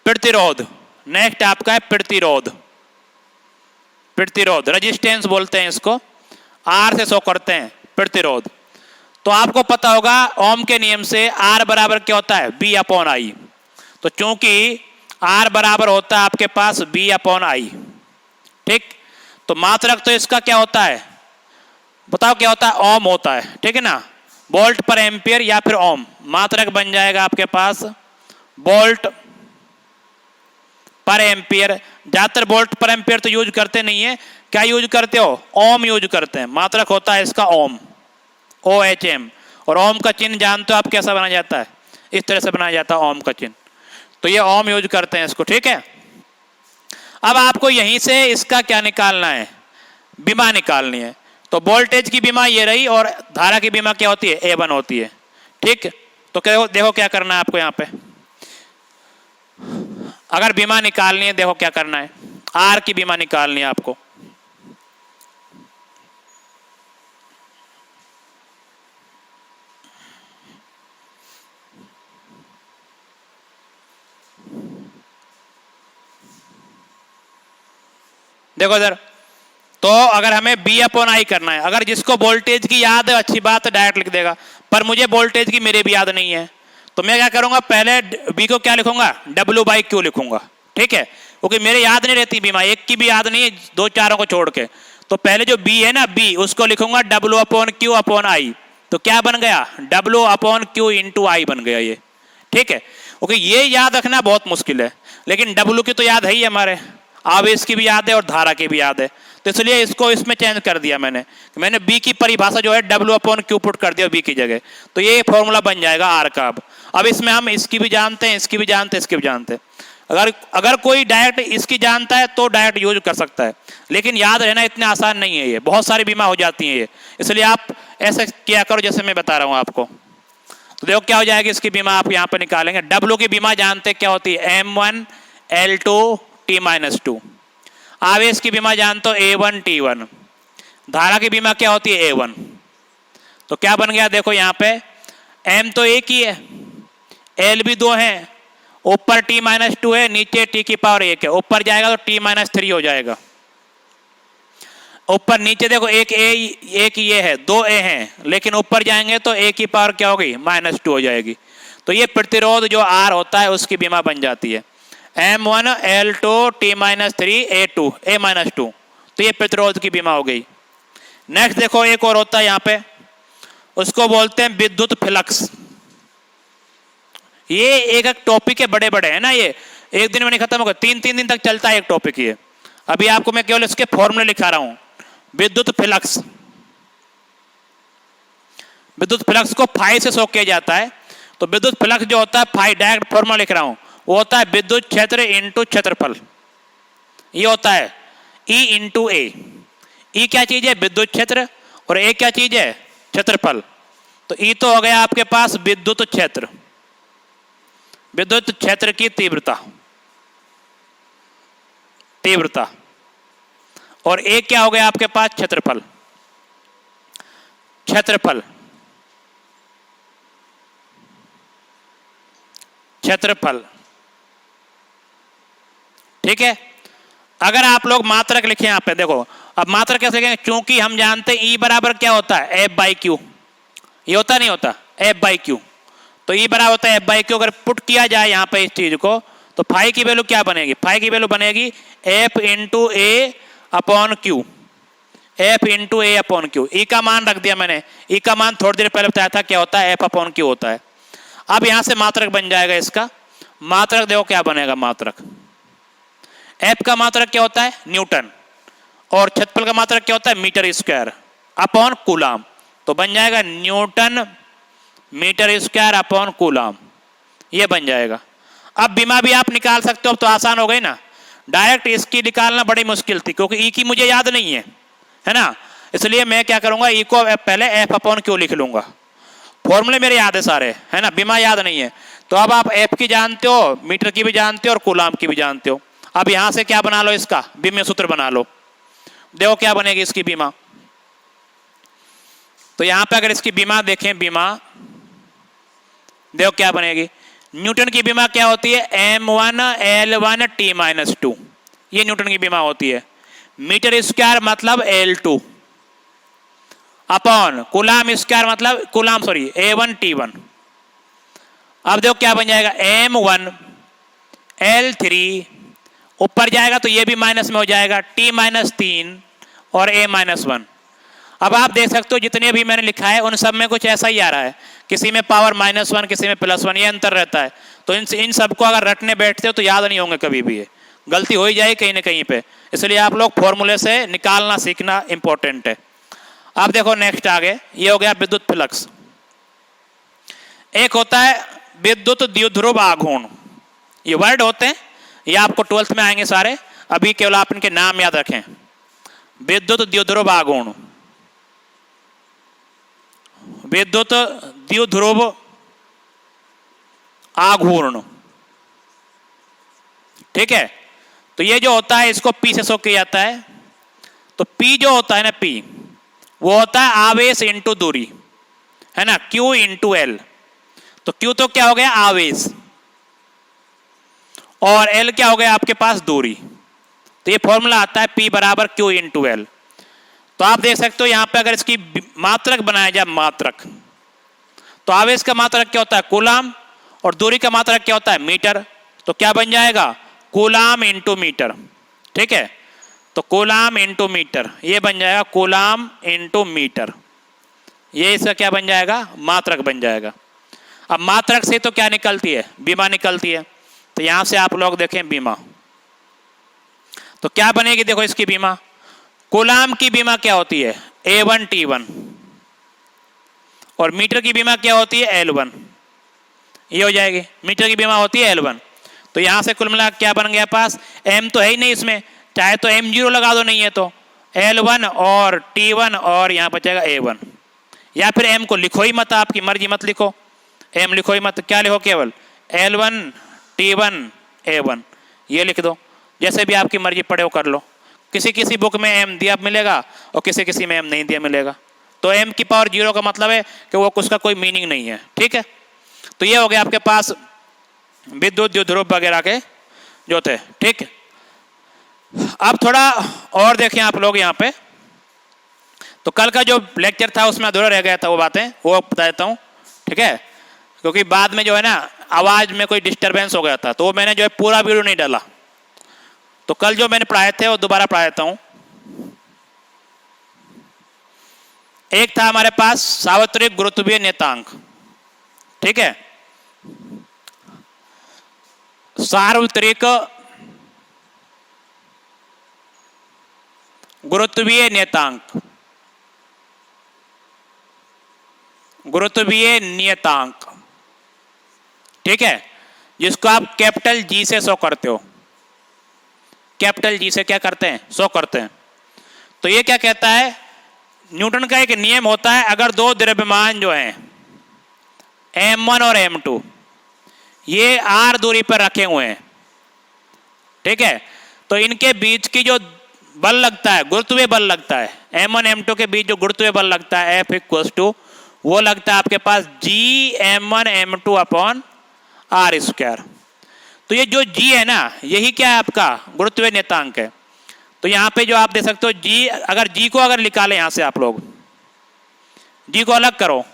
प्रतिरोध। नेक्स्ट आपका है प्रतिरोध। प्रतिरोध रेजिस्टेंस बोलते हैं इसको, R से शो करते हैं प्रतिरोध। तो आपको पता होगा ओम के नियम से R बराबर क्या होता है? B/I। तो चूंकि R बराबर होता है आपके पास B/I। ठीक, तो मात्रक तो इसका क्या होता है? बताओ क्या होता है? ओम होता है। ठीक है ना, वोल्ट पर एम्पियर या फिर ओम। मात्रक बन जाएगा आपके पास वोल्ट पर एम्पियर। ज्यादातर वोल्ट पर एम्पियर तो यूज करते नहीं है, क्या यूज करते हो? ओम यूज करते हैं। मात्रक होता है इसका ओम, OHM। और ओम का चिन्ह जानते हो आप कैसा बना जाता है? इस तरह से बनाया जाता है ओम का चिन्ह। तो ये ओम यूज करते हैं इसको। ठीक है, अब आपको यहीं से इसका क्या निकालना है? बीमा निकालनी है। तो वोल्टेज की बीमा ये रही और धारा की बीमा क्या होती है? A1 होती है। ठीक, तो देखो क्या करना है आपको यहाँ पे, अगर बीमा निकालनी है देखो क्या करना है। R की बीमा निकालनी है आपको। देखो इधर, तो अगर हमें B/I करना है, अगर जिसको वोल्टेज की याद है अच्छी बात है डायरेक्ट लिख देगा, पर मुझे वोल्टेज की मेरे भी याद नहीं है, तो मैं क्या करूंगा, पहले B को क्या लिखूंगा? W/Q लिखूंगा। ठीक है, क्योंकि मेरे याद नहीं रहती बीमा, एक की भी याद नहीं है, दो चारों को छोड़ के। तो पहले जो बी है ना, बी, उसको लिखूंगा W upon Q upon I. तो क्या बन गया, डब्ल्यू अपॉन क्यू इंटू आई बन गया ये, ठीक है। क्योंकि ये याद रखना बहुत मुश्किल है, लेकिन डब्ल्यू की तो याद है ही हमारे, आवेश की भी याद है और धारा की भी याद है। तो इसलिए इसको इसमें चेंज कर दिया मैंने बी की परिभाषा जो है डब्ल्यू अपॉन क्यू पुट कर दिया बी की जगह। तो ये फॉर्मूला बन जाएगा आर का। अब इसमें हम इसकी भी जानते हैं, इसकी भी जानते हैं, इसकी भी जानते हैं। अगर कोई डायरेक्ट इसकी जानता है तो डायरेक्ट यूज कर सकता है, लेकिन याद रहना इतना आसान नहीं है, ये बहुत सारी बीमा हो जाती है ये। इसलिए आप ऐसे किया करो जैसे मैं बता रहा हूं आपको। तो देखो क्या हो जाएगी इसकी बीमा, आप यहां पर निकालेंगे। डब्ल्यू की बीमा जानते क्या होती है, M1 L2 T-2। आवेश की बीमा जानते हो A1 T1। धारा की बीमा क्या होती है, A1। तो क्या बन गया देखो यहां पे, M तो एक ही है, L भी दो है, ऊपर T-2 है, नीचे T की पावर 1 है। ऊपर जाएगा तो T-3 हो जाएगा। ऊपर नीचे देखो एक ये है, दो ए हैं, लेकिन ऊपर जाएंगे तो A की पावर क्या होगी, -2 हो जाएगी। तो ये प्रतिरोध जो R होता है उसकी बीमा बन जाती है, M1 L2 T-3 A-2। तो ये प्रतिरोध की बीमा हो गई। नेक्स्ट देखो एक और होता है यहां पे, उसको बोलते हैं विद्युत फ्लक्स। ये एक टॉपिक है, बड़े बड़े है ना, ये एक दिन में नहीं खत्म होगा, 3-3 दिन तक चलता है एक टॉपिक ये। अभी आपको मैं केवल इसके फॉर्मूले लिखा रहा हूं। विद्युत फ्लक्स, विद्युत फ्लक्स को फाई से शो किया जाता है। तो विद्युत फ्लक्स जो होता है, फाई डायरेक्ट फॉर्मूला लिख रहा हूं, वो होता है विद्युत क्षेत्र इंटू क्षेत्रफल। ये होता है E इंटू ए। ई क्या चीज है, विद्युत क्षेत्र, और ए क्या चीज है, क्षेत्रफल। तो ई तो हो गया आपके पास विद्युत क्षेत्र, विद्युत क्षेत्र की तीव्रता, और ए क्या हो गया आपके पास, क्षेत्रफल, ठीक है। अगर आप लोग मात्रक लिखे यहां पे देखो, अब मात्रक कैसे लिखेंगे, क्योंकि हम जानते हैं E बराबर क्या होता है, F बाई क्यू। ये होता नहीं होता, F बाई क्यू। तो E बराबर होता है F बाई क्यू। अगर पुट किया जाए यहां पे इस चीज को, तो फाई की वैल्यू क्या बनेगी, फाई की वैल्यू बनेगी F इंटू ए अपॉन क्यू, F इंटू ए अपॉन क्यू। ई का मान रख दिया मैंने, ई का मान थोड़ी देर पहले बताया था क्या होता है, F अपॉन क्यू होता है। अब यहां से मात्रक बन जाएगा इसका। मात्रक देखो क्या बनेगा, मात्रक F का मात्रक क्या होता है, न्यूटन, और क्षेत्रफल का मात्रक क्या होता है, मीटर स्क्वायर अपॉन कूलाम। तो बन जाएगा newton metre square upon coulomb, ये बन जाएगा। अब बीमा भी आप निकाल सकते हो, अब तो आसान हो गई ना। डायरेक्ट इसकी निकालना बड़ी मुश्किल थी, क्योंकि ई की मुझे याद नहीं है ना। इसलिए मैं क्या करूंगा, ई को पहले F अपॉन क्यू लिख लूंगा। फॉर्मूले मेरे याद है सारे, है ना, बीमा याद नहीं है। तो अब आप F की जानते हो, मीटर की भी जानते हो, और कूलाम की भी जानते हो। अब यहां से क्या बना लो, इसका बीमा सूत्र बना लो। देखो क्या बनेगी इसकी बीमा। तो यहां पे अगर इसकी बीमा देखें, बीमा देखो क्या बनेगी। न्यूटन की बीमा क्या होती है, M1 L1 T-2। ये न्यूटन की बीमा होती है। मीटर स्क्वायर मतलब L2 अपॉन कूलाम स्क्वायर मतलब कूलाम, सॉरी, A1 T1। अब देखो क्या बन जाएगा, M1 L3, ऊपर जाएगा तो ये भी माइनस में हो जाएगा, T-3 और A-1। अब आप देख सकते हो जितने भी मैंने लिखा है उन सब में कुछ ऐसा ही आ रहा है, किसी में पावर -1, किसी में +1, ये अंतर रहता है। तो इन सबको अगर रटने बैठते हो तो याद नहीं होंगे कभी भी, ये गलती हो ही जाए कहीं ना कहीं पे। इसलिए आप लोग फॉर्मूले से निकालना सीखना इंपॉर्टेंट है। अब देखो नेक्स्ट आगे, ये हो गया विद्युत फ्लक्स। एक होता है विद्युत द्विध्रुव आघूर्ण। ये वर्ड होते हैं, ये आपको 12th में आएंगे सारे, अभी केवल आप इनके नाम याद रखें। विद्युत द्विध्रुव आघूर्ण, विद्युत द्विध्रुव आघूर्ण, ठीक है। तो ये जो होता है इसको P से शो किया जाता है। तो P जो होता है ना, P वो होता है आवेश इंटू दूरी, है ना, Q इंटू L। तो Q तो क्या हो गया, आवेश, और L क्या हो गया आपके पास, दूरी। तो ये फॉर्मूला आता है P बराबर Q इंटू L। तो आप देख सकते हो यहां पे अगर इसकी मात्रक बनाया जाए, मात्रक, तो आवेश का मात्रक क्या होता है, कूलाम, और दूरी का मात्रक क्या होता है, मीटर। तो क्या बन जाएगा, कूलाम इंटू मीटर, ठीक है। तो कूलाम इंटू मीटर ये बन जाएगा कूलाम इंटू मीटर, ये इसका क्या बन जाएगा, मात्रक बन जाएगा। अब मात्रक से तो क्या निकलती है, बीमा निकलती है। तो यहां से आप लोग देखें बीमा, तो क्या बनेगी, देखो इसकी बीमा, कूलाम की बीमा क्या होती है A1 T1, और मीटर की बीमा क्या होती है L1, ये हो जाएगी। मीटर की बीमा होती है L1। तो यहां से कुल मिला क्या बन गया पास, M तो है ही नहीं इसमें, चाहे तो M0 लगा दो, नहीं है तो L1 और T1 और यहां बचेगा A1, या फिर M को लिखो ही मत, आपकी मर्जी, मत लिखो M, लिखो ही मत, क्या लिखो, केवल L1 T1 A1 ये लिख दो, जैसे भी आपकी मर्जी पढ़े हो कर लो। किसी किसी बुक में M दिया मिलेगा और किसी किसी में M नहीं दिया मिलेगा। तो M की पावर 0 का मतलब है कि वो उसका कोई मीनिंग नहीं है, ठीक है। तो ये हो गया आपके पास विद्युत द्विध्रुव वगैरह के जो थे, ठीक। अब थोड़ा और देखें आप लोग यहाँ पे, तो कल का जो लेक्चर था उसमें अधूरा रह गया था, वो बातें वो बता देता हूँ, ठीक है, क्योंकि बाद में जो है ना आवाज में कोई डिस्टरबेंस हो गया था, तो वो मैंने जो है पूरा वीडियो नहीं डाला। तो कल जो मैंने पढ़ाए थे वो दोबारा पढ़ा देता हूँ। एक था हमारे पास सार्वत्रिक गुरुत्वीय नियतांक, ठीक है, सार्वत्रिक गुरुत्वीय नियतांक, गुरुत्वीय नियतांक, ठीक है, जिसको आप कैपिटल जी से शो करते हो, कैपिटल जी से क्या करते हैं, शो करते हैं। तो ये क्या कहता है, न्यूटन का एक नियम होता है, अगर दो द्रव्यमान जो हैं M1 और M2 ये r दूरी पर रखे हुए हैं, ठीक है, तो इनके बीच की जो बल लगता है, गुरुत्वीय बल लगता है, M1 M2 के बीच जो गुरुत्वीय बल लगता है F इक्वल्स टू, वो लगता है आपके पास G M1 M2 upon R square. तो ये जो G है ना, यही क्या है आपका गुरुत्वीय नियतांक है। तो यहाँ पे जो आप देख सकते हो G, अगर G को अगर निकालें यहाँ से आप लोग, G को अलग करो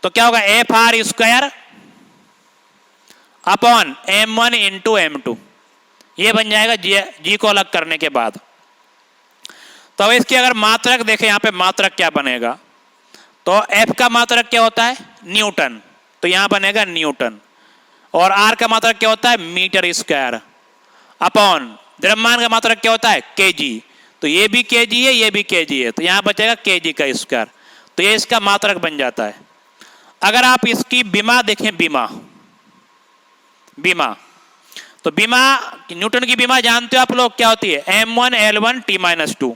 तो क्या होगा, FR square upon M1 into M2, ये बन जाएगा G को अलग करने के बाद। तो इसकी अगर मात्रक देखें यहाँ पे, मात्रक क्या बनेगा, तो F का मात्रक क्या होता है, न्यूटन, तो यहाँ बनेगा न्यूटन, और R का मात्रक क्या होता है, मीटर स्क्वायर, अपॉन द्रव्यमान का मात्रक क्या होता है, kg, तो ये भी kg है, ये भी kg है, तो यहाँ बचेगा kg का स्क्वायर। तो ये इसका मात्रक बन जाता है। अगर आप इसकी बीमा देखें, बीमा, बीमा, तो बीमा, न्यूटन की बीमा जानते हो आप लोग क्या होती है, M1 L1 T-2।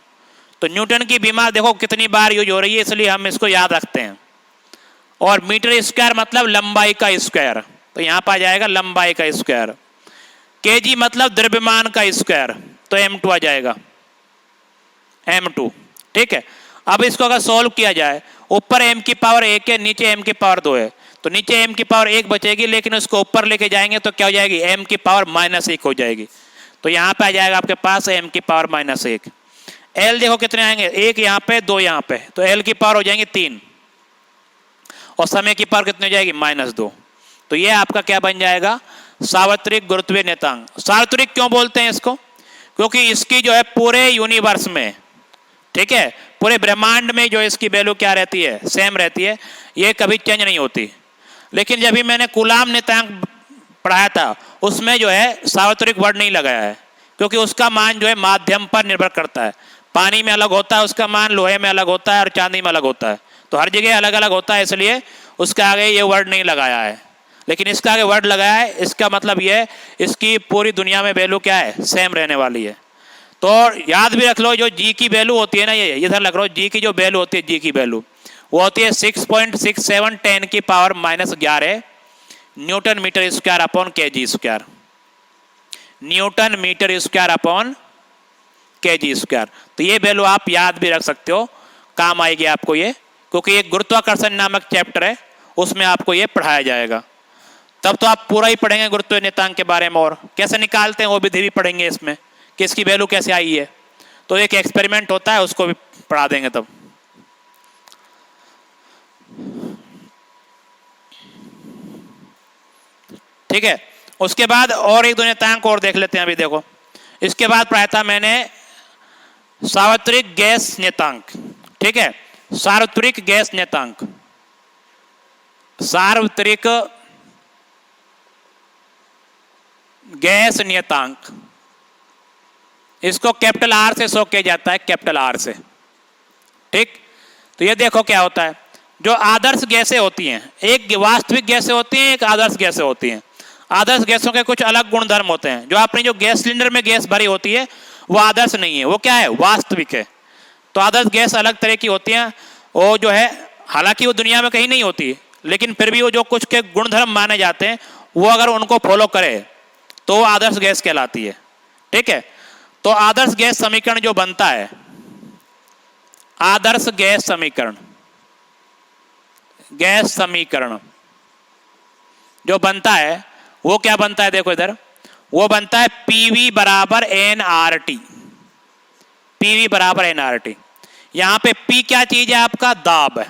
तो न्यूटन की बीमा देखो कितनी बार यूज हो रही है, इसलिए हम इसको याद रखते हैं। और मीटर स्क्वायर मतलब लंबाई का स्क्वायर, तो यहां पर आ जाएगा लंबाई का स्क्वायर। kg मतलब द्रव्यमान का स्क्वायर, तो M2 आ जाएगा, M2, ठीक है। अब इसको अगर सॉल्व किया जाए, ऊपर m की पावर 1 है, नीचे m की पावर 2 है, तो नीचे m की पावर 1 बचेगी, लेकिन उसको ऊपर लेके जाएंगे तो क्या हो जाएगी, m की पावर -1 हो जाएगी। तो यहाँ पे आ जाएगा आपके पास m की पावर -1। l देखो कितने आएंगे, 1 यहाँ पे, 2 यहाँ पे, तो l की पावर हो जाएंगे 3, और समय की पावर कितनी हो जाएगी, -2। तो ये आपका क्या बन जाएगा, सार्वत्रिक गुरुत्वीय नियतांक। सार्वत्रिक क्यों बोलते हैं इसको, क्योंकि इसकी जो है पूरे यूनिवर्स में, ठीक है, पूरे ब्रह्मांड में जो इसकी वैल्यू क्या रहती है, सेम रहती है, ये कभी चेंज नहीं होती। लेकिन जब भी मैंने कूलाम नियतांक पढ़ाया था, उसमें जो है सार्वत्रिक वर्ड नहीं लगाया है, क्योंकि उसका मान जो है माध्यम पर निर्भर करता है। पानी में अलग होता है उसका मान, लोहे में अलग होता है, और चांदी में अलग होता है, तो हर जगह अलग अलग होता है, इसलिए उसके आगे ये वर्ड नहीं लगाया है। लेकिन इसका आगे वर्ड लगाया है, इसका मतलब ये है इसकी पूरी दुनिया में वैल्यू क्या है, सेम रहने वाली है। तो याद भी रख लो, जो जी की वैल्यू होती है ना, ये इधर लग रहा हो, जी की जो वैल्यू होती है, जी की वैल्यू वो होती है 6.67 10 की power -11 newton metre square upon kg square, newton metre square upon kg square. तो ये वैल्यू आप याद भी रख सकते हो, काम आएगी आपको ये, क्योंकि ये गुरुत्वाकर्षण नामक चैप्टर है, उसमें आपको ये पढ़ाया जाएगा। तब तो आप पूरा ही पढ़ेंगे गुरुत्वीय नियतांक के बारे में, और कैसे निकालते हैं वो विधि भी पढ़ेंगे इसमें, कि इसकी वैल्यू कैसे आई है। तो एक एक्सपेरिमेंट होता है, उसको भी पढ़ा देंगे तब। ठीक है, उसके बाद और एक दो नियतांक और देख लेते हैं अभी। देखो इसके बाद पढ़ाया था मैंने सार्वत्रिक गैस नियतांक, ठीक है, सार्वत्रिक गैस नियतांक, सार्वत्रिक गैस नियतांक, इसको कैपिटल आर से शो किया जाता है, कैपिटल आर से, ठीक। तो ये देखो क्या होता है, जो आदर्श गैसें होती हैं, एक वास्तविक गैसें होती हैं, एक आदर्श गैसें होती हैं। आदर्श गैसों के कुछ अलग गुणधर्म होते हैं। जो आपने जो गैस सिलेंडर में गैस भरी होती है वो आदर्श नहीं है, वो क्या है, वास्तविक है। तो आदर्श गैस अलग तरह की होती हैं, वो जो है हालांकि वो दुनिया में कहीं नहीं होती, लेकिन फिर भी वो जो कुछ के गुणधर्म माने जाते हैं वो अगर उनको फॉलो करे तो वो आदर्श गैस कहलाती है, ठीक है। तो आदर्श गैस समीकरण जो बनता है, आदर्श गैस समीकरण, गैस समीकरण जो बनता है वो क्या बनता है, देखो इधर, वो बनता है पीवी बराबर एन आर टी, पीवी बराबर एन आर टी। यहां पे पी क्या चीज है, आपका दाब है,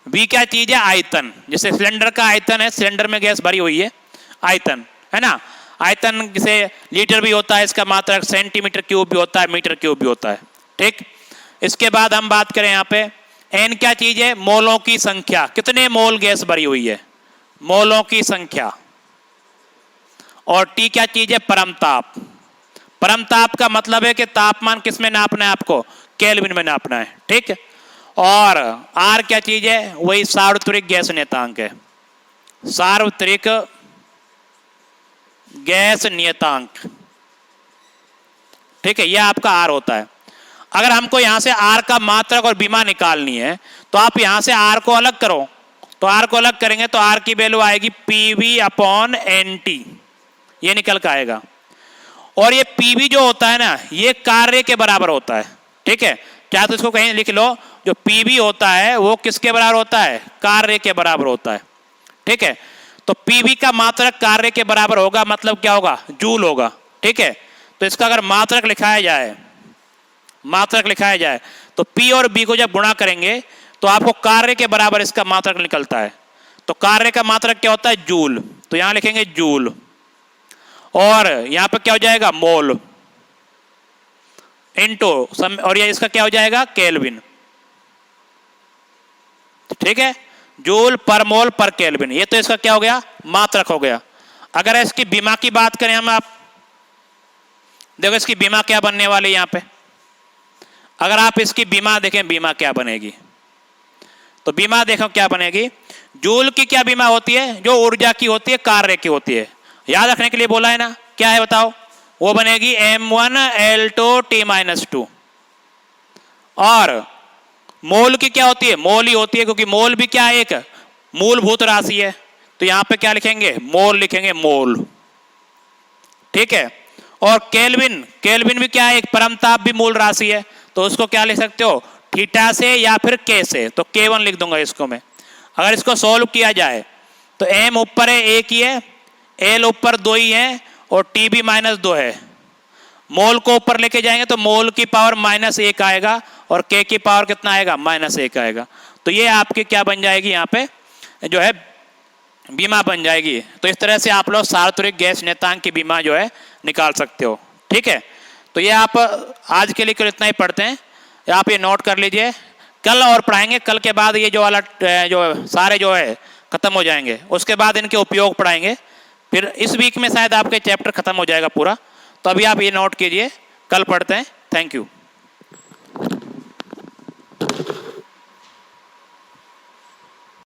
वी क्या चीज है, आयतन। जैसे सिलेंडर का आयतन है, सिलेंडर में गैस भरी हुई है, आयतन है ना, आयतन जैसे लीटर भी होता है, इसका मात्रक सेंटीमीटर क्यूब भी होता है, मीटर क्यूब भी होता है, ठीक। इसके बाद हम बात करें यहाँ पे एन क्या चीज है, मोलों की संख्या, कितने मोल गैस भरी हुई है, मोलों की संख्या। और टी क्या चीज है, परमताप। परमताप का मतलब है कि तापमान किस में नापना है आपको, केल्विन में नापना है, ठीक है। और आर क्या चीज है, वही सार्वत्रिक गैस नियतांक है, सार्वत्रिक गैस नियतांक, ठीक है, यह आपका आर होता है। अगर हमको यहां से आर का मात्रक और बीमा निकालनी है तो आप यहां से आर को अलग करो, तो आर को अलग करेंगे तो आर की वैल्यू आएगी पीवी अपॉन एन टी, ये निकल कर आएगा। और ये पीवी जो होता है ना, ये कार्य के बराबर होता है, ठीक है। चाहे तो इसको कहीं लिख लो, जो पीवी होता है वो किसके बराबर होता है, कार्य के बराबर होता है, ठीक है। तो पीवी का मात्रक कार्य के बराबर होगा, मतलब क्या होगा, जूल होगा, ठीक है। तो इसका अगर मात्रक लिखाया जाए, मात्रक लिखाया जाए तो पी और बी को जब गुणा करेंगे तो आपको कार्य के बराबर इसका मात्रक निकलता है। तो कार्य का मात्रक क्या होता है, जूल, तो यहां लिखेंगे जूल। और यहां पर क्या हो जाएगा, मोल इनटू, और ये इसका क्या हो जाएगा, केल्विन, ठीक है, जूल पर मोल पर केल्विन। ये तो इसका क्या हो गया, मात्रक हो गया। अगर इसकी बीमा की बात करें हम, आप देखो इसकी बीमा क्या बनने वाली है यहां पे, अगर आप इसकी बीमा देखें, बीमा क्या बनेगी, तो बीमा देखो क्या बनेगी, जूल की क्या बीमा होती है, जो ऊर्जा की होती है, कार्य की होती है, याद रखने के लिए बोला है ना, क्या है बताओ, वो बनेगी m1L2T-2। और मोल की क्या होती है, मोल ही होती है, क्योंकि मोल भी क्या है, एक मूलभूत राशि है, तो यहां पे क्या लिखेंगे, मोल लिखेंगे, मोल, ठीक है। और केल्विन, केल्विन भी क्या है, एक परमताप भी मूल राशि है, तो उसको क्या लिख सकते हो, थीटा से या फिर के से, तो K1 लिख दूंगा इसको मैं। अगर इसको सोल्व किया जाए तो m ऊपर है, एक ही है, L ऊपर 2 ही है, और T भी -2 है। मोल को ऊपर लेके जाएंगे तो मोल की पावर -1 आएगा, और K की पावर कितना आएगा, -1 आएगा। तो ये आपकी क्या बन जाएगी, यहाँ पे जो है बीमा बन जाएगी। तो इस तरह से आप लोग सार्वत्रिक गैस नियतांक की बीमा जो है निकाल सकते हो, ठीक है। तो ये आप आज के लिए इतना ही पढ़ते हैं, आप ये नोट कर लीजिए, कल और पढ़ाएंगे, कल के बाद ये जो वाला जो सारे जो है खत्म हो जाएंगे, उसके बाद इनके उपयोग पढ़ाएंगे, फिर इस वीक में शायद आपके चैप्टर खत्म हो जाएगा पूरा। तो अभी आप ये नोट कीजिए, कल पढ़ते हैं। Thank you.